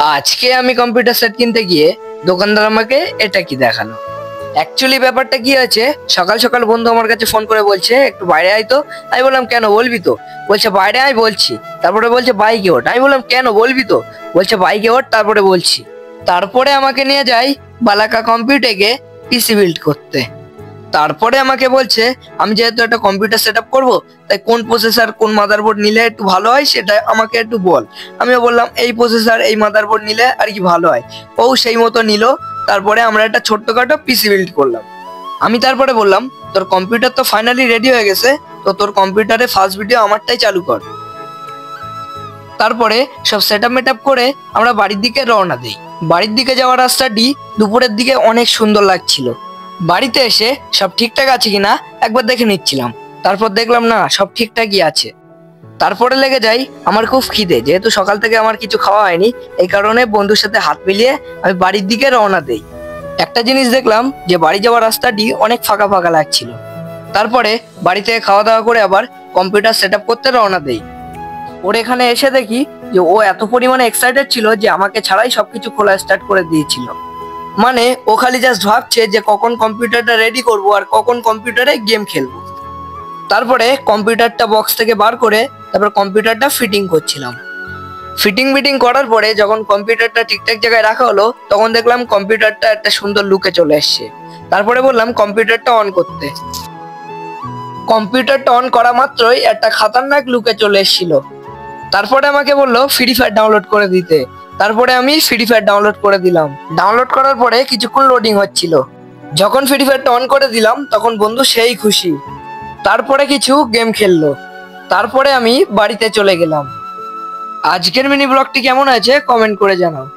আজকে আমি computer set কিনতে গিয়ে দোকানদার আমাকে এটা কি দেখালো। অ্যাকচুয়ালি ব্যাপারটা কি আছে, সকাল সকাল বন্ধু আমার কাছে ফোন করে বলছে একটু বাইরে আয় তো। আমি বললাম কেন, বলবি তো? বলছে বাইরে আয় বলছি। তারপরে বলছে বাইকে ওঠ। আমি বললাম কেন, বলবি তো? বলছে বাইকে ওঠ তারপরে বলছি। তারপরে আমাকে নিয়ে যাই বালাকা কম্পিউটারে পিসি বিল্ড করতে। তারপরে আমাকে বলছে আমি যেহেতু একটা কম্পিউটার সেট আপ করবো, তাই কোন প্রসেসর কোন মাদারবোর্ড নিলে একটু ভালো হয় সেটা আমাকে একটু বল। আমিও বললাম এই প্রসেসর এই মাদারবোর্ড নিলে আর কি ভালো হয়। ও সেই মতো নিল। তারপরে আমরা একটা ছোট্টখাটো পিসি বিল্ড করলাম। আমি তারপরে বললাম তোর কম্পিউটার তো ফাইনালি রেডি হয়ে গেছে, তো তোর কম্পিউটারে ফার্স্ট ভিডিও আমারটাই চালু কর। তারপরে সব সেট আপ মেট আপ করে আমরা বাড়ির দিকে রওনা দিই। বাড়ির দিকে যাওয়ার রাস্তাটি দুপুরের দিকে অনেক সুন্দর লাগছিল। বাড়িতে এসে সব ঠিকঠাক আছে কিনা একবার দেখে নিচ্ছিলাম। তারপর দেখলাম না, সব ঠিকঠাকই আছে। তারপরে লেগে যাই আমার খুব খিদে, যেহেতু সকাল থেকে আমার কিছু খাওয়া হয়নি। এই কারণে বন্ধুর সাথে হাত মিলিয়ে আমি বাড়ির দিকে রওনা দেই। একটা জিনিস দেখলাম যে বাড়ি যাওয়ার রাস্তাটি অনেক ফাঁকা ফাঁকা লাগছিল। তারপরে বাড়ি থেকে খাওয়া দাওয়া করে আবার কম্পিউটার সেট আপ করতে রওনা দেই। ওর এখানে এসে দেখি যে ও এত পরিমাণে এক্সাইটেড ছিল যে আমাকে ছাড়াই সবকিছু খোলা স্টার্ট করে দিয়েছিল। মানে ও খালি জাস্ট ভাবছে যে কখন কম্পিউটারটা রেডি করব আর কখন কম্পিউটারে গেম খেলবো। তারপরে কম্পিউটারটা বক্স থেকে বার করে তারপর কম্পিউটারটা ফিটিং করছিলাম। ফিটিং করার পরে যখন কম্পিউটারটা ঠিকঠাক জায়গায় রাখা হলো, তখন দেখলাম কম্পিউটারটা একটা সুন্দর লুকে চলে এসছে। তারপরে বললাম কম্পিউটারটা অন করতে। কম্পিউটারটা অন করা মাত্রই একটা খাতারনাক লুকে চলে এসেছিল। তারপরে আমাকে বললো ফ্রি ফায়ার ডাউনলোড করে দিতে। তারপরে আমি ফ্রি ফায়ার ডাউনলোড করে দিলাম। ডাউনলোড করার পরে কিছুক্ষণ লোডিং হচ্ছিল। যখন ফ্রি ফায়ারটা অন করে দিলাম তখন বন্ধু সেই খুশি। তারপরে কিছু গেম খেললো। তারপরে আমি বাড়িতে চলে গেলাম। আজকের মিনি ব্লগটি কেমন আছে কমেন্ট করে জানাও।